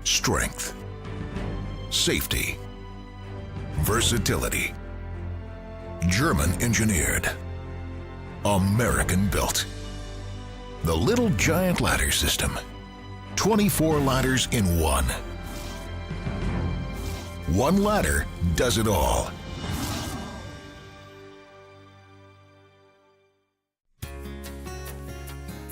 Strength, safety, versatility. German engineered, American built. The Little Giant Ladder System. 24 ladders in one. One ladder does it all.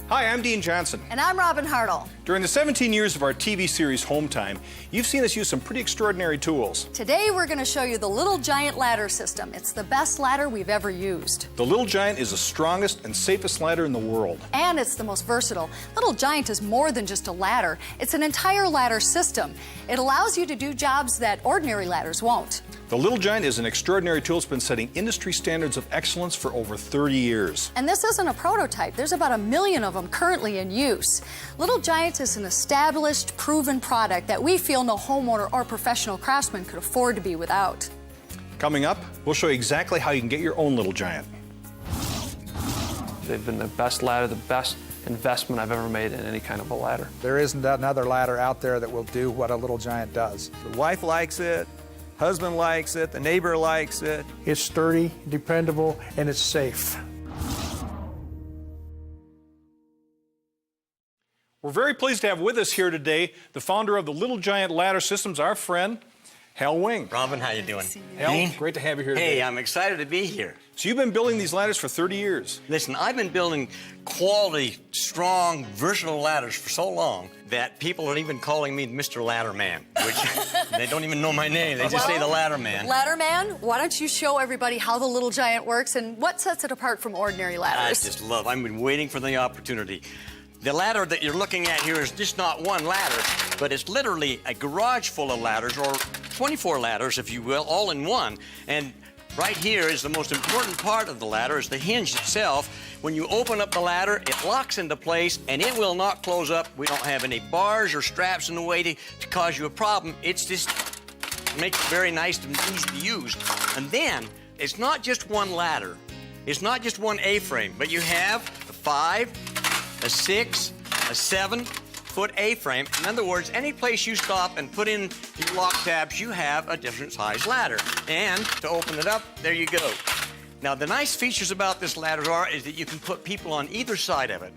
Hi, I'm Dean Johnson. And I'm Robin Hartle. During the 17 years of our TV series Home Time, you've seen us use some pretty extraordinary tools. Today we're going to show you the Little Giant Ladder System. It's the best ladder we've ever used. The Little Giant is the strongest and safest ladder in the world. And it's the most versatile. Little Giant is more than just a ladder. It's an entire ladder system. It allows you to do jobs that ordinary ladders won't. The Little Giant is an extraordinary tool that's been setting industry standards of excellence for over 30 years. And this isn't a prototype. There's about 1 million of them currently in use. Little Giant is an established, proven product that we feel no homeowner or professional craftsman could afford to be without. Coming up, we'll show you exactly how you can get your own Little Giant. They've been the best ladder, the best investment I've ever made in any kind of a ladder. There isn't another ladder out there that will do what a Little Giant does. The wife likes it, husband likes it, the neighbor likes it. It's sturdy, dependable, and it's safe. We're very pleased to have with us here today the founder of the Little Giant Ladder Systems, our friend, Hal Wing. Robin, how you doing? Hal, Dean? great to have you here today. Hey, I'm excited to be here. So you've been building these ladders for 30 years. Listen, I've been building quality, strong, versatile ladders for so long that people are even calling me Mr. Ladderman, which they don't even know my name. They just say the Ladderman. Ladderman, why don't you show everybody how the Little Giant works and what sets it apart from ordinary ladders? I've been waiting for the opportunity. The ladder that you're looking at here is just not one ladder, but it's literally a garage full of ladders, or 24 ladders, if you will, all in one. And right here is the most important part of the ladder, is the hinge itself. When you open up the ladder, it locks into place, and it will not close up. We don't have any bars or straps in the way to cause you a problem. It's just makes it very nice and easy to use. And then, it's not just one ladder. It's not just one A-frame, but you have a 5, a 6, a 7-foot A-frame. In other words, any place you stop and put in your lock tabs, you have a different size ladder. And to open it up, there you go. Now, the nice features about this ladder is that you can put people on either side of it.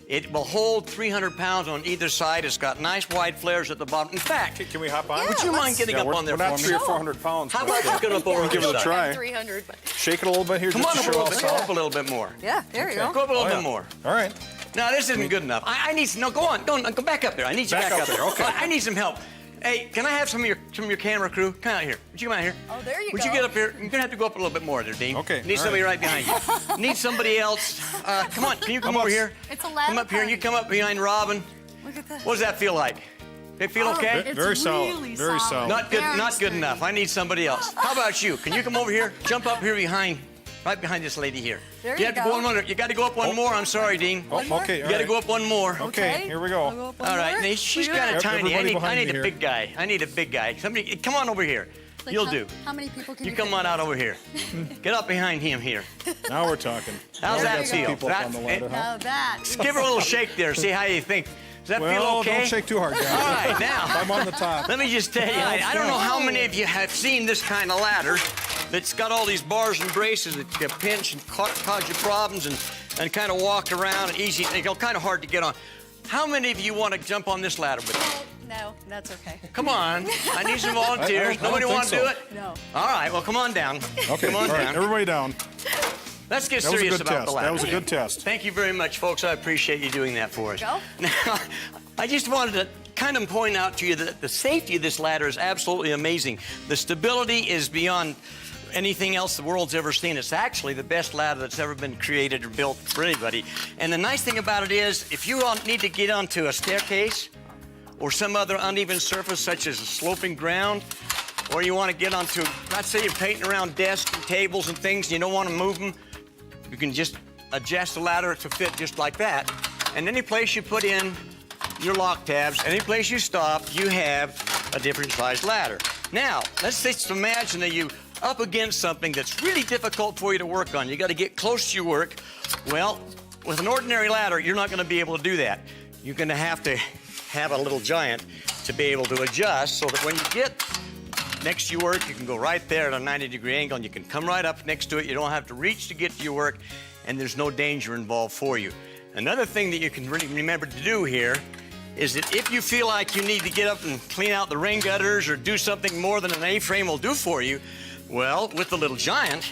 It will hold 300 pounds on either side. It's got nice wide flares at the bottom. In fact, can we hop on? Yeah, would you mind getting up on there we're not for 300 me? or 400 pounds. How about you get up over Give it a here? try. 300, but... Shake it a little bit here. Come on just up to a show little bit. us Go all. up a little bit more. Yeah, there you go. Go up a little Oh, bit more. All right. No, this isn't good enough. I need some. No, go on. Go back up there. I need you back up there. Okay. I need some help. Hey, can I have some of your camera crew? Come out here. Would you come out here? Oh, there you Would go. you get up here? You're gonna have to go up a little bit more there, Dean. Okay, Need all somebody right. right behind you. Need somebody else. Come on. Can you come over here? It's a ladder Come up here and you party. come up behind Robin. Look at that. What does that feel like? They feel okay? It's Very solid. really Very solid. Not good. Very Not good sturdy. enough. I need somebody else. How about you? Can you come over here? Jump up here behind. Right behind this lady here. There you you have to go. go on one. You got to go up one more. I'm sorry, Dean. Oh, okay. You all got to right. go up one more. Okay, here we go. I'll go up one All right, more. now, she's Look at kind of that. tiny. Everybody I behind need me a here. big guy. I need a big guy. Somebody, come on over here. Like, You'll how- do. How many people can You you come fit on in out this? over here. Get up behind him here. Now we're talking. How's Now we that got some feel? people up on the ladder, huh? Now that. Give her a little shake there. See how you think. Does that feel Well, okay? don't shake too hard, guys. All right, now. I'm on the top. Let me just tell you, I don't know how many of you have seen this kind of ladder that's got all these bars and braces that you pinch and cause you problems and kind of walk around and easy, kind of hard to get on. How many of you want to jump on this ladder with me? No, that's okay. Come on. I need some I volunteers. don't Nobody think want to so. do it? No. All right, well, come on down. Okay, Come all on right, down. everybody down. Let's get That was a serious good about test. the ladder. That was a good test. Thank you very much, folks. I appreciate you doing that for us. Go. Now, I just wanted to kind of point out to you that the safety of this ladder is absolutely amazing. The stability is beyond anything else the world's ever seen. It's actually the best ladder that's ever been created or built for anybody. And the nice thing about it is, if you need to get onto a staircase or some other uneven surface, such as a sloping ground, or you want to get onto, let's say you're painting around desks and tables and things, and you don't want to move them, you can just adjust the ladder to fit just like that. And any place you put in your lock tabs, any place you stop, you have a different size ladder. Now, let's just imagine that you up against something that's really difficult for you to work on. You got to get close to your work. Well, with an ordinary ladder, you're not going to be able to do that. You're going to have a Little Giant to be able to adjust so that when you get next to your work, you can go right there at a 90-degree angle and you can come right up next to it. You don't have to reach to get to your work, and there's no danger involved for you. Another thing that you can really remember to do here is that if you feel like you need to get up and clean out the rain gutters or do something more than an A-frame will do for you, well, with the Little Giant,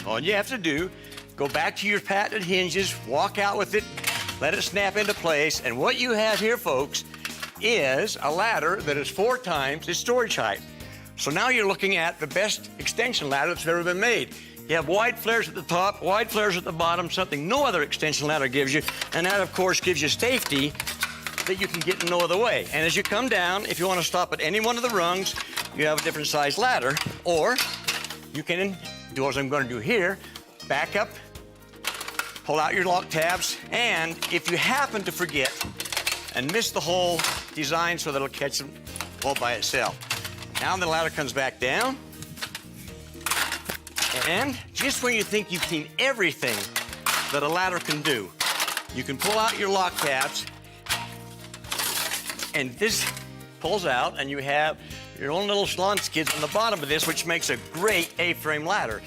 all you have to do, go back to your patented hinges, walk out with it, let it snap into place, and what you have here, folks, is a ladder that is 4 times its storage height. So now you're looking at the best extension ladder that's ever been made. You have wide flares at the top, wide flares at the bottom, something no other extension ladder gives you, and that, of course, gives you safety that you can get in no other way. And as you come down, if you want to stop at any one of the rungs, you have a different size ladder, or you can do as I'm going to do here, back up, pull out your lock tabs, and if you happen to forget and miss the whole design so that it'll catch them all by itself. Now the ladder comes back down, and just when you think you've seen everything that a ladder can do, you can pull out your lock tabs, and this pulls out, and you have your own little lawn skids on the bottom of this, which makes a great A-frame ladder.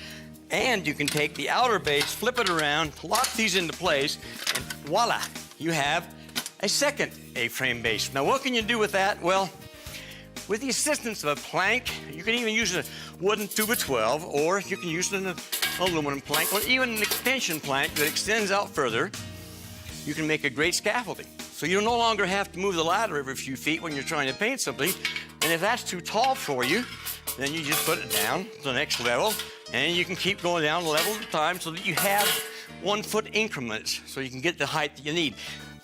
And you can take the outer base, flip it around, lock these into place, and voila, you have a second A-frame base. Now, what can you do with that? Well, with the assistance of a plank, you can even use a wooden 2x12, or you can use an aluminum plank, or even an extension plank that extends out further. You can make a great scaffolding. So you no longer have to move the ladder every few feet when you're trying to paint something. And if that's too tall for you, then you just put it down to the next level, and you can keep going down a level at a time so that you have 1 foot increments so you can get the height that you need.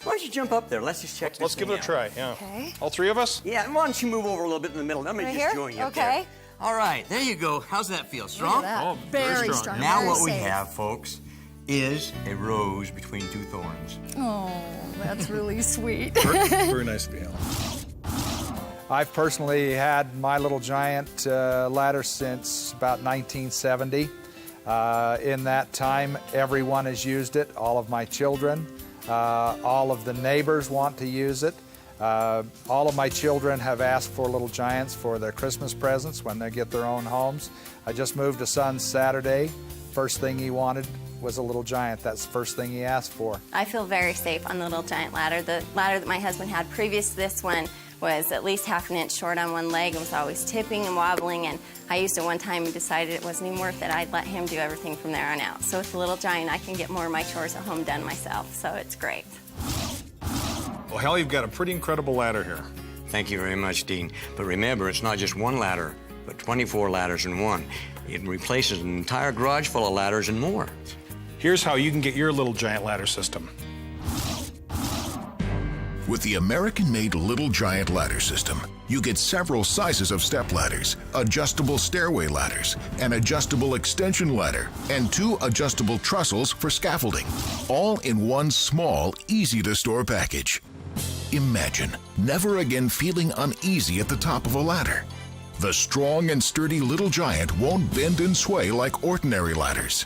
Why don't you jump up there? Let's just check this Let's give it a out. try, yeah. Okay. All 3 of us? Yeah, why don't you move over a little bit in the middle? Let me Right just here? join you up Okay. there. All right, there you go. How's that feel? Look Strong? at that. Oh, very very strong. strong. Now very what we safe. have, folks, is a rose between 2 thorns. Oh, that's really sweet. Very nice of you, Hal. I've personally had my Little Giant ladder since about 1970. In that time, everyone has used it, all of my children. All of the neighbors want to use it. All of my children have asked for Little Giants for their Christmas presents when they get their own homes. I just moved a son Saturday. First thing he wanted was a Little Giant. That's the first thing he asked for. I feel very safe on the Little Giant ladder. The ladder that my husband had previous to this one was at least half an inch short on one leg and was always tipping and wobbling, and I used it one time and decided it wasn't even worth it. I'd let him do everything from there on out. So with the Little Giant, I can get more of my chores at home done myself, so it's great. Well, Hal, you've got a pretty incredible ladder here. Thank you very much, Dean. But remember, it's not just one ladder, but 24 ladders in one. It replaces an entire garage full of ladders and more. Here's how you can get your Little Giant ladder system. With the American-made Little Giant ladder system, you get several sizes of step ladders, adjustable stairway ladders, an adjustable extension ladder, and 2 adjustable trestles for scaffolding, all in one small, easy-to-store package. Imagine never again feeling uneasy at the top of a ladder. The strong and sturdy Little Giant won't bend and sway like ordinary ladders.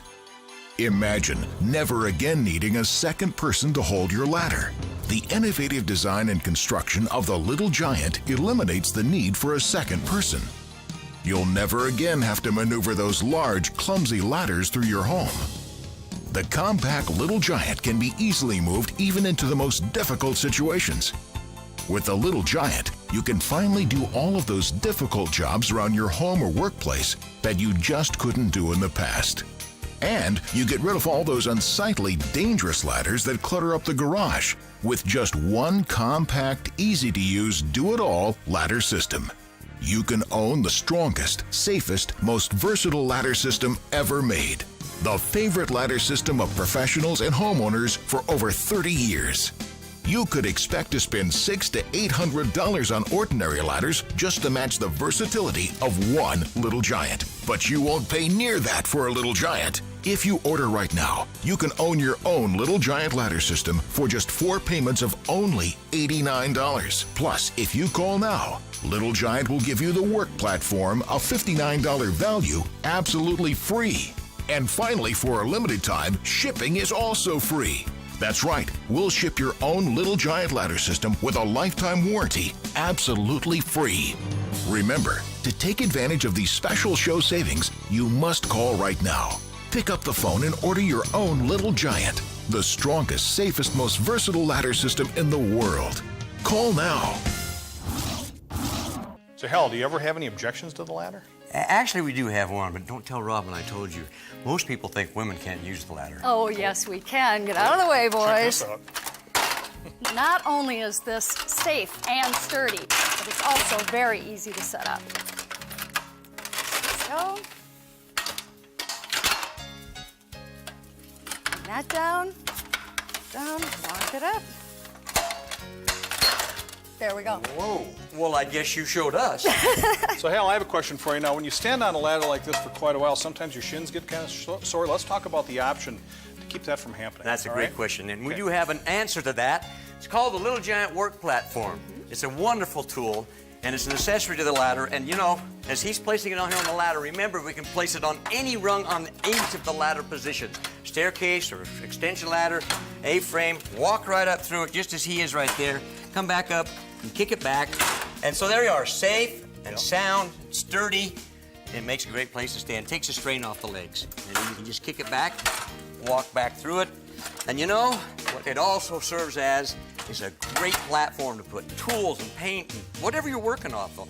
Imagine never again needing a second person to hold your ladder. The innovative design and construction of the Little Giant eliminates the need for a second person. You'll never again have to maneuver those large, clumsy ladders through your home. The compact Little Giant can be easily moved even into the most difficult situations. With the Little Giant, you can finally do all of those difficult jobs around your home or workplace that you just couldn't do in the past. And you get rid of all those unsightly, dangerous ladders that clutter up the garage with just one compact, easy-to-use, do-it-all ladder system. You can own the strongest, safest, most versatile ladder system ever made. The favorite ladder system of professionals and homeowners for over 30 years. You could expect to spend $600 to $800 on ordinary ladders just to match the versatility of one Little Giant. But you won't pay near that for a Little Giant. If you order right now, you can own your own Little Giant ladder system for just 4 payments of only $89. Plus, if you call now, Little Giant will give you the work platform, a $59 value, absolutely free. And finally, for a limited time, shipping is also free. That's right, we'll ship your own Little Giant ladder system with a lifetime warranty, absolutely free. Remember, to take advantage of these special show savings, you must call right now. Pick up the phone and order your own Little Giant, the strongest, safest, most versatile ladder system in the world. Call now. So, Hal, do you ever have any objections to the ladder? Actually, we do have one, but don't tell Robin I told you. Most people think women can't use the ladder. Oh, yes, we can. Get out of the way, boys. Check this out. Not only is this safe and sturdy, but it's also very easy to set up. Let's go. Bring that down, lock it up. There we go. Whoa. Well, I guess you showed us. So, Hal, I have a question for you. Now, when you stand on a ladder like this for quite a while, sometimes your shins get kind of sore. Let's talk about the option to keep that from happening. That's a all great right? question, and we Okay. do have an answer to that. It's called the Little Giant Work Platform. It's a wonderful tool, and it's an accessory to the ladder. And you know, as he's placing it on here on the ladder, remember we can place it on any rung on each of the ladder positions. Staircase or extension ladder, A-frame, walk right up through it just as he is right there. Come back up and kick it back. And so there you are, safe and sound, sturdy. It makes a great place to stand. Takes the strain off the legs. And then you can just kick it back, walk back through it. And you know, what it also serves as is a great platform to put tools and paint and whatever you're working off of.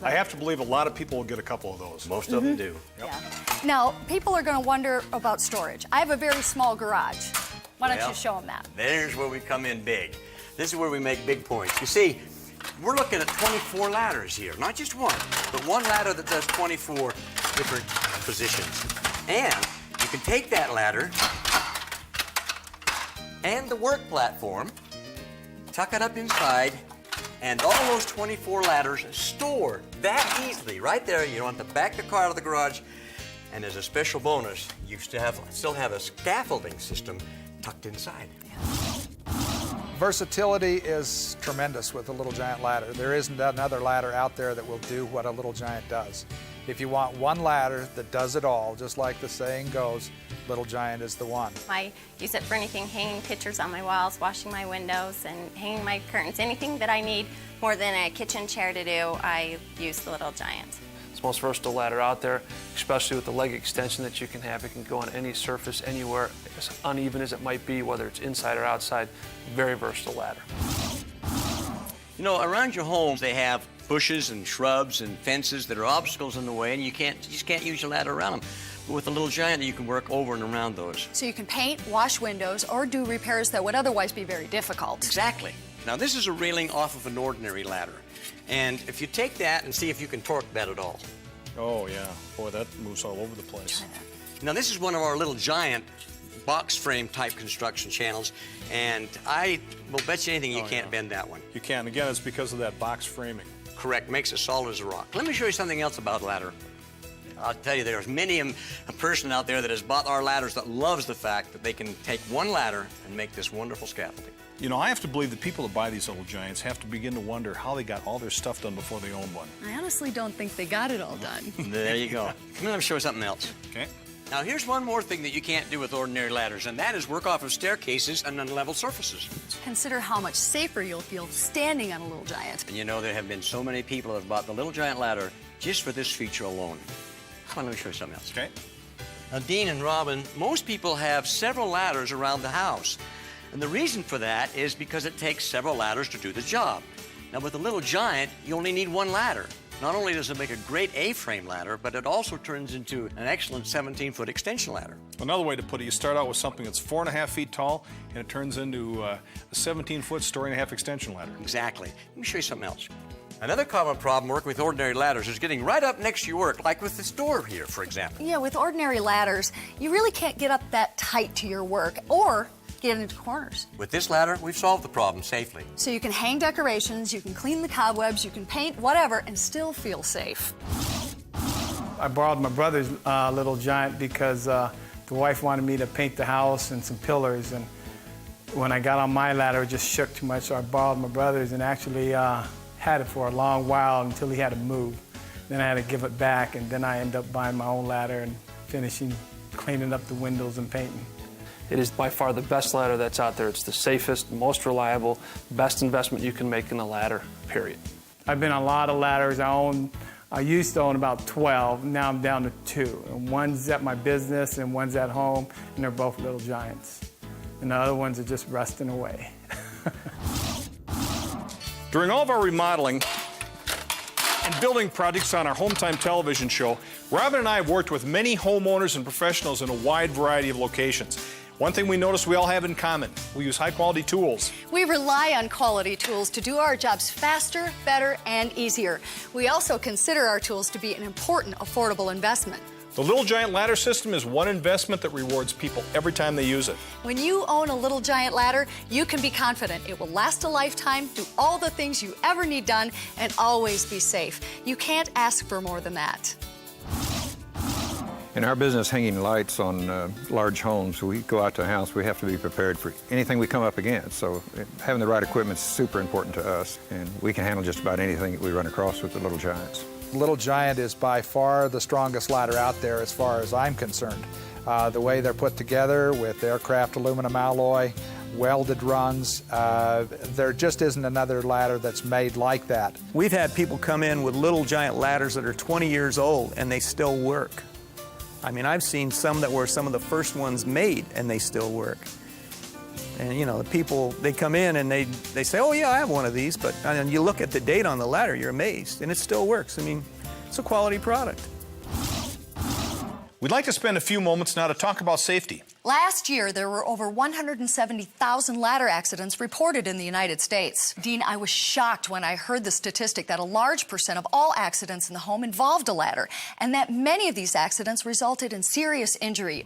I have to believe a lot of people will get a couple of those. Most of them do. Yeah. Now, people are going to wonder about storage. I have a very small garage. Why don't Well, you show them that? There's where we come in big. This is where we make big points. You see, we're looking at 24 ladders here. Not just one, but one ladder that does 24 different positions. And you can take that ladder and the work platform, tuck it up inside, and all those 24 ladders stored that easily right there. You don't have to back the car out of the garage. And as a special bonus, you still have a scaffolding system tucked inside. Versatility is tremendous with the Little Giant ladder. There isn't another ladder out there that will do what a Little Giant does. If you want one ladder that does it all, just like the saying goes, Little Giant is the one. I use it for anything, hanging pictures on my walls, washing my windows, and hanging my curtains. Anything that I need more than a kitchen chair to do, I use the Little Giant. It's the most versatile ladder out there, especially with the leg extension that you can have. It can go on any surface, anywhere, as uneven as it might be, whether it's inside or outside. Very versatile ladder. You know, around your homes, they have bushes and shrubs and fences that are obstacles in the way, and you just can't use your ladder around them. But with the Little Giant, you can work over and around those. So you can paint, wash windows, or do repairs that would otherwise be very difficult. Exactly. Now, this is a railing off of an ordinary ladder. And if you take that and see if you can torque that at all. Oh, yeah. Boy, that moves all over the place. Now, this is one of our Little Giant box frame type construction channels, and I will bet you anything you can't bend that one. You can. Again, it's because of that box framing. Correct. Makes it solid as a rock. Let me show you something else about ladder. I'll tell you, there's many a person out there that has bought our ladders that loves the fact that they can take one ladder and make this wonderful scaffolding. You know, I have to believe that people that buy these Little Giants have to begin to wonder how they got all their stuff done before they own one. I honestly don't think they got it all done. There you go. Come on, let me show you something else. Okay. Now, here's one more thing that you can't do with ordinary ladders, and that is work off of staircases and unlevel surfaces. Consider how much safer you'll feel standing on a Little Giant. And you know, there have been so many people that have bought the Little Giant ladder just for this feature alone. Come on, let me show you something else. Okay. Now, Dean and Robin, most people have several ladders around the house. And the reason for that is because it takes several ladders to do the job. Now, with the Little Giant, you only need one ladder. Not only does it make a great A-frame ladder, but it also turns into an excellent 17-foot extension ladder. Another way to put it, you start out with something that's 4.5 feet tall, and it turns into a 17-foot story-and-a-half extension ladder. Exactly. Let me show you something else. Another common problem working with ordinary ladders is getting right up next to your work, like with this door here, for example. Yeah, with ordinary ladders, you really can't get up that tight to your work or get into corners. With this ladder, we've solved the problem safely. So you can hang decorations, you can clean the cobwebs, you can paint, whatever, and still feel safe. I borrowed my brother's Little Giant because the wife wanted me to paint the house and some pillars, and when I got on my ladder, it just shook too much, so I borrowed my brother's and actually had it for a long while until he had to move. Then I had to give it back, and then I ended up buying my own ladder and finishing cleaning up the windows and painting. It is by far the best ladder that's out there. It's the safest, most reliable, best investment you can make in a ladder, period. I've been on a lot of ladders. I used to own about 12. Now I'm down to 2. And one's at my business and one's at home, and they're both Little Giants. And the other ones are just rusting away. During all of our remodeling and building projects on our Home Time television show, Robin and I have worked with many homeowners and professionals in a wide variety of locations. One thing we notice we all have in common: we use high-quality tools. We rely on quality tools to do our jobs faster, better, and easier. We also consider our tools to be an important, affordable investment. The Little Giant ladder system is one investment that rewards people every time they use it. When you own a Little Giant ladder, you can be confident it will last a lifetime, do all the things you ever need done, and always be safe. You can't ask for more than that. In our business, hanging lights on large homes, we go out to a house, we have to be prepared for anything we come up against. So having the right equipment is super important to us, and we can handle just about anything that we run across with the Little Giants. Little Giant is by far the strongest ladder out there as far as I'm concerned. The way they're put together with aircraft aluminum alloy, welded rungs, there just isn't another ladder that's made like that. We've had people come in with Little Giant ladders that are 20 years old and they still work. I mean, I've seen some that were some of the first ones made and they still work. And you know, the people, they come in and they say, oh yeah, I have one of these, but and you look at the date on the ladder, you're amazed, and it still works. I mean, it's a quality product. We'd like to spend a few moments now to talk about safety. Last year, there were over 170,000 ladder accidents reported in the United States. Dean, I was shocked when I heard the statistic that a large percent of all accidents in the home involved a ladder, and that many of these accidents resulted in serious injury.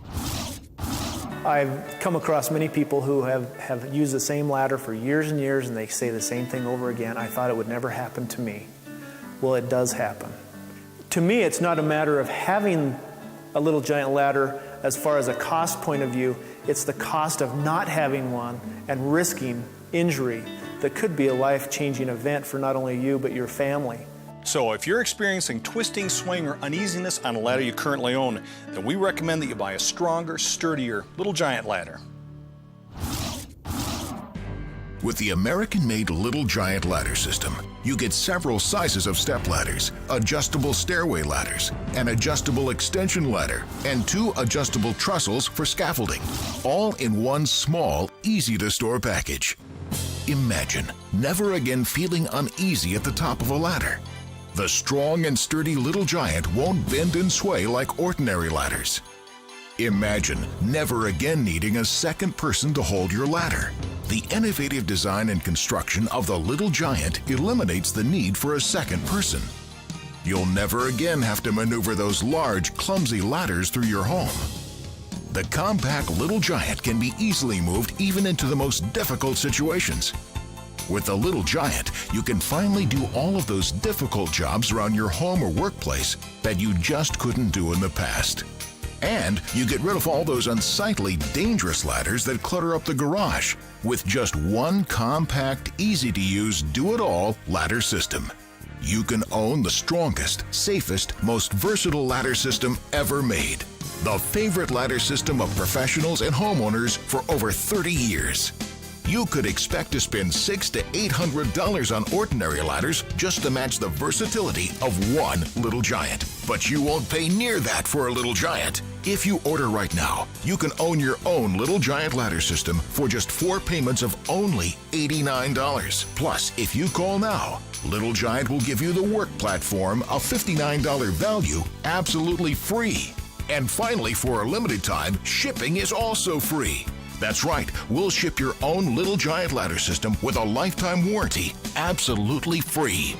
I've come across many people who have used the same ladder for years and years, and they say the same thing over again. I thought it would never happen to me. Well, it does happen. To me, it's not a matter of having a Little Giant ladder as far as a cost point of view. It's the cost of not having one and risking injury that could be a life-changing event for not only you, but your family. So if you're experiencing twisting, swing, or uneasiness on a ladder you currently own, then we recommend that you buy a stronger, sturdier Little Giant ladder. With the American-made Little Giant ladder system, you get several sizes of step ladders, adjustable stairway ladders, an adjustable extension ladder, and 2 adjustable trestles for scaffolding, all in one small, easy-to-store package. Imagine never again feeling uneasy at the top of a ladder. The strong and sturdy Little Giant won't bend and sway like ordinary ladders. Imagine never again needing a second person to hold your ladder. The innovative design and construction of the Little Giant eliminates the need for a second person. You'll never again have to maneuver those large, clumsy ladders through your home. The compact Little Giant can be easily moved even into the most difficult situations. With the Little Giant, you can finally do all of those difficult jobs around your home or workplace that you just couldn't do in the past. And you get rid of all those unsightly, dangerous ladders that clutter up the garage with just one compact, easy-to-use, do-it-all ladder system. You can own the strongest, safest, most versatile ladder system ever made. The favorite ladder system of professionals and homeowners for over 30 years. You could expect to spend $600 to $800 on ordinary ladders just to match the versatility of one Little Giant. But you won't pay near that for a Little Giant. If you order right now, you can own your own Little Giant ladder system for just 4 payments of only $89. Plus, if you call now, Little Giant will give you the work platform, a $59 value, absolutely free. And finally, for a limited time, shipping is also free. That's right, we'll ship your own Little Giant ladder system with a lifetime warranty, absolutely free.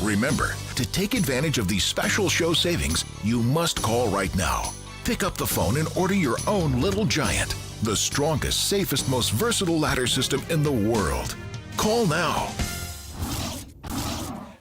Remember, to take advantage of these special show savings, you must call right now. Pick up the phone and order your own Little Giant, the strongest, safest, most versatile ladder system in the world. Call now.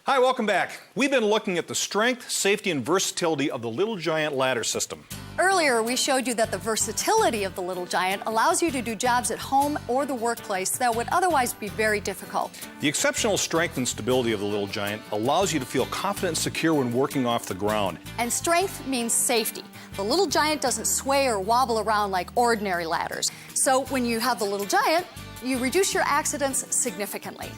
Hi, welcome back. We've been looking at the strength, safety, and versatility of the Little Giant ladder system. Earlier, we showed you that the versatility of the Little Giant allows you to do jobs at home or the workplace that would otherwise be very difficult. The exceptional strength and stability of the Little Giant allows you to feel confident and secure when working off the ground. And strength means safety. The Little Giant doesn't sway or wobble around like ordinary ladders. So when you have the Little Giant, you reduce your accidents significantly.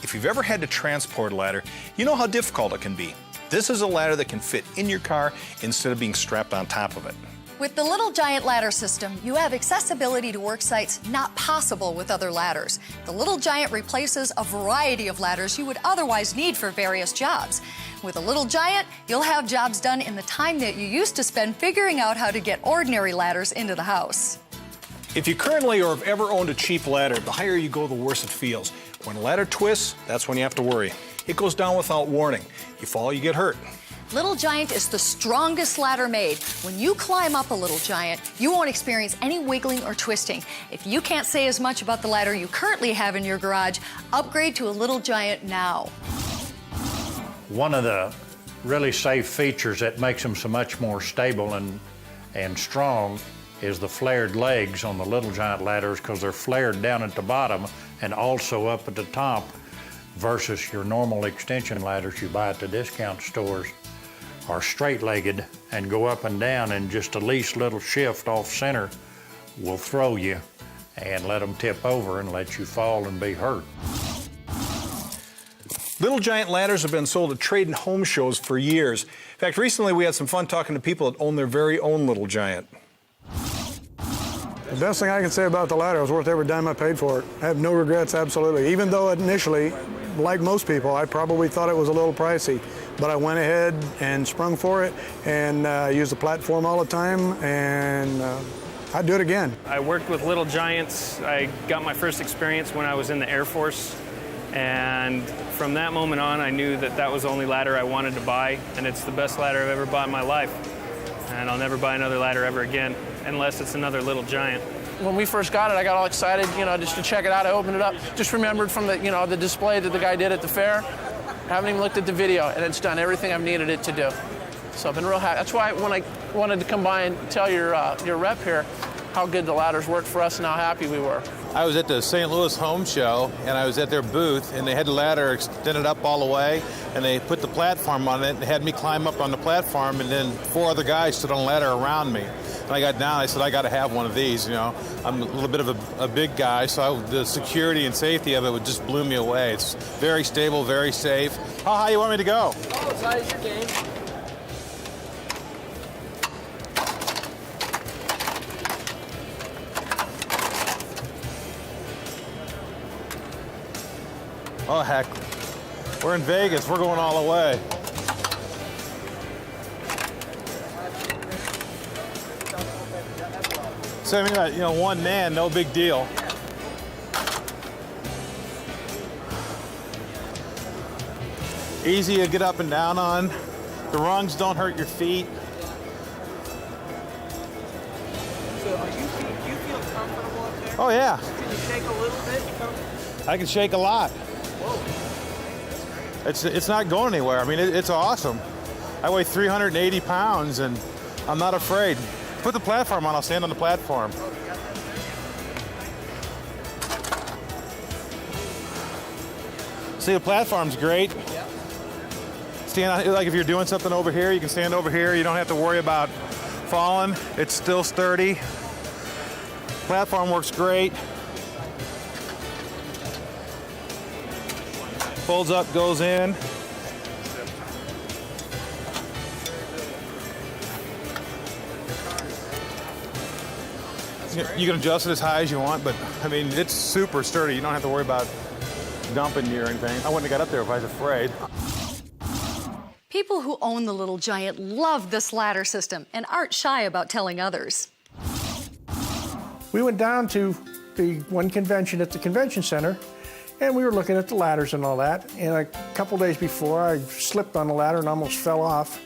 If you've ever had to transport a ladder, you know how difficult it can be. This is a ladder that can fit in your car instead of being strapped on top of it. With the Little Giant ladder system, you have accessibility to work sites not possible with other ladders. The Little Giant replaces a variety of ladders you would otherwise need for various jobs. With a Little Giant, you'll have jobs done in the time that you used to spend figuring out how to get ordinary ladders into the house. If you currently or have ever owned a cheap ladder, the higher you go, the worse it feels. When a ladder twists, that's when you have to worry. It goes down without warning. You fall, you get hurt. Little Giant is the strongest ladder made. When you climb up a Little Giant, you won't experience any wiggling or twisting. If you can't say as much about the ladder you currently have in your garage, upgrade to a Little Giant now. One of the really safe features that makes them so much more stable and strong is the flared legs on the Little Giant ladders, because they're flared down at the bottom and also up at the top, versus your normal extension ladders you buy at the discount stores are straight-legged and go up and down, and just the least little shift off center will throw you and let them tip over and let you fall and be hurt. Little Giant ladders have been sold at trade and home shows for years. In fact, recently we had some fun talking to people that own their very own Little Giant. The best thing I can say about the ladder, it was worth every dime I paid for it. I have no regrets, absolutely. Even though initially, like most people, I probably thought it was a little pricey. But I went ahead and sprung for it and used the platform all the time, and I'd do it again. I worked with Little Giants. I got my first experience when I was in the Air Force. And from that moment on, I knew that that was the only ladder I wanted to buy. And it's the best ladder I've ever bought in my life. And I'll never buy another ladder ever again, unless it's another Little Giant. When we first got it, I got all excited, just to check it out. I opened it up, just remembered from the, the display that the guy did at the fair. I haven't even looked at the video, and it's done everything I've needed it to do. So I've been real happy. That's why when I wanted to come by and tell your rep here how good the ladders worked for us and how happy we were. I was at the St. Louis Home Show, and I was at their booth, and they had the ladder extended up all the way, and they put the platform on it, and they had me climb up on the platform, and then 4 other guys stood on the ladder around me. When I got down, I said, I got to have one of these, I'm a little bit of a big guy, so the security and safety of it just blew me away. It's very stable, very safe. How high you want me to go? Oh, as high as your game. Oh, heck. We're in Vegas. We're going all the way. So, I mean, one man, no big deal. Easy to get up and down on. The rungs don't hurt your feet. So do you feel comfortable up there? Oh, yeah. Can you shake a little bit? I can shake a lot. It's not going anywhere. I mean, it's awesome. I weigh 380 pounds, and I'm not afraid. Put the platform on, I'll stand on the platform. See, the platform's great. Stand, like if you're doing something over here, you can stand over here. You don't have to worry about falling. It's still sturdy. Platform works great. Folds up, goes in. You can adjust it as high as you want, but I mean, it's super sturdy. You don't have to worry about dumping you or anything. I wouldn't have got up there if I was afraid. People who own the Little Giant love this ladder system and aren't shy about telling others. We went down to the one convention at the convention center, and we were looking at the ladders and all that. And a couple days before, I slipped on the ladder and almost fell off.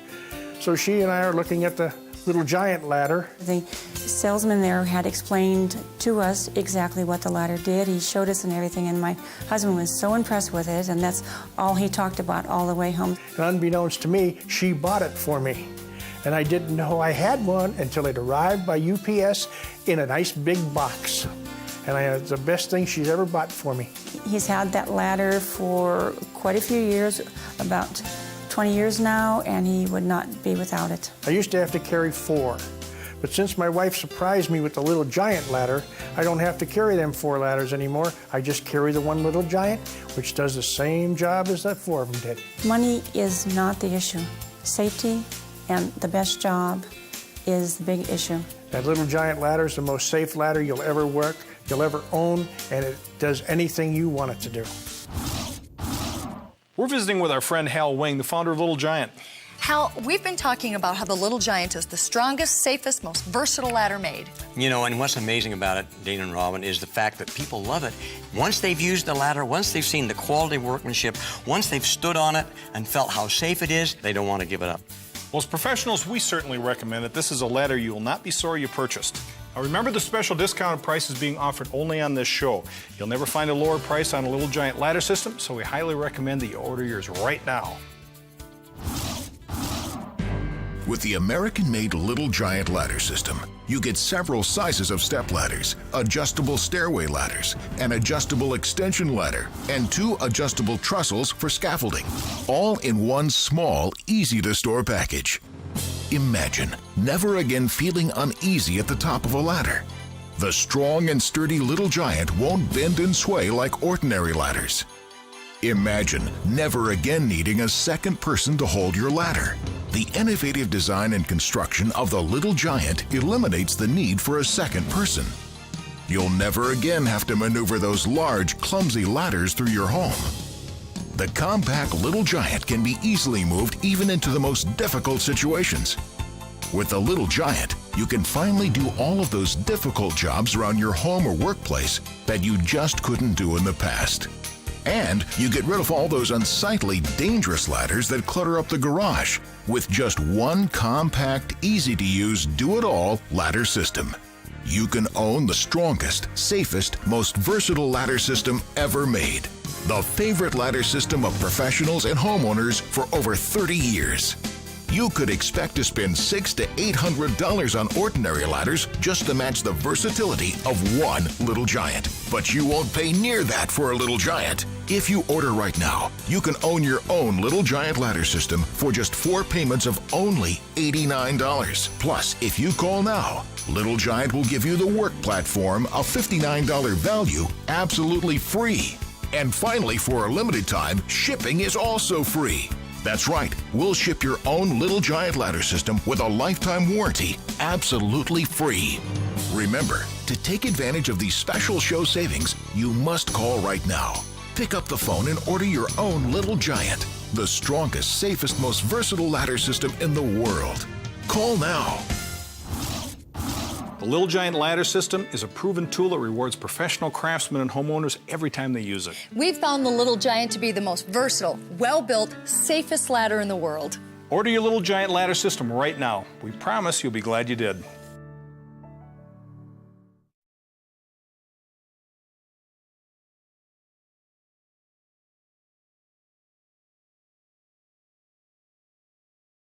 So she and I are looking at the Little Giant ladder. The salesman there had explained to us exactly what the ladder did. He showed us and everything, and my husband was so impressed with it, and that's all he talked about all the way home. And unbeknownst to me, she bought it for me. and I didn't know I had one until it arrived by UPS in a nice big box. And it's the best thing she's ever bought for me. He's had that ladder for quite a few years, about 20 years now, and he would not be without it. I used to have to carry 4, but since my wife surprised me with the Little Giant ladder, I don't have to carry them 4 ladders anymore. I just carry the one Little Giant, which does the same job as that 4 of them did. Money is not the issue. Safety and the best job is the big issue. That Little Giant ladder is the most safe ladder you'll ever work, you'll ever own, and it does anything you want it to do. We're visiting with our friend Hal Wing, the founder of Little Giant. Hal, we've been talking about how the Little Giant is the strongest, safest, most versatile ladder made. You know, and what's amazing about it, Dean and Robin, is the fact that people love it. Once they've used the ladder, once they've seen the quality workmanship, once they've stood on it and felt how safe it is, they don't want to give it up. Well, as professionals, we certainly recommend that this is a ladder you will not be sorry you purchased. Now, remember the special discounted price is being offered only on this show. You'll never find a lower price on a Little Giant ladder system, so we highly recommend that you order yours right now. With the American-made Little Giant ladder system, you get several sizes of step ladders, adjustable stairway ladders, an adjustable extension ladder, and 2 adjustable trestles for scaffolding, all in one small, easy-to-store package. Imagine never again feeling uneasy at the top of a ladder. The strong and sturdy Little Giant won't bend and sway like ordinary ladders. Imagine never again needing a second person to hold your ladder. The innovative design and construction of the Little Giant eliminates the need for a second person. You'll never again have to maneuver those large, clumsy ladders through your home. The compact Little Giant can be easily moved even into the most difficult situations. With the Little Giant, you can finally do all of those difficult jobs around your home or workplace that you just couldn't do in the past. And you get rid of all those unsightly, dangerous ladders that clutter up the garage with just one compact, easy-to-use, do-it-all ladder system. You can own the strongest, safest, most versatile ladder system ever made. The favorite ladder system of professionals and homeowners for over 30 years. You could expect to spend $600 to $800 on ordinary ladders just to match the versatility of one Little Giant. But you won't pay near that for a Little Giant. If you order right now, you can own your own Little Giant ladder system for just 4 payments of only $89. Plus, if you call now, Little Giant will give you the work platform, a $59 value, absolutely free. And finally, for a limited time, shipping is also free. That's right, we'll ship your own Little Giant ladder system with a lifetime warranty, absolutely free. Remember, to take advantage of these special show savings, you must call right now. Pick up the phone and order your own Little Giant, the strongest, safest, most versatile ladder system in the world. Call now. The Little Giant ladder system is a proven tool that rewards professional craftsmen and homeowners every time they use it. We've found the Little Giant to be the most versatile, well-built, safest ladder in the world. Order your Little Giant ladder system right now. We promise you'll be glad you did.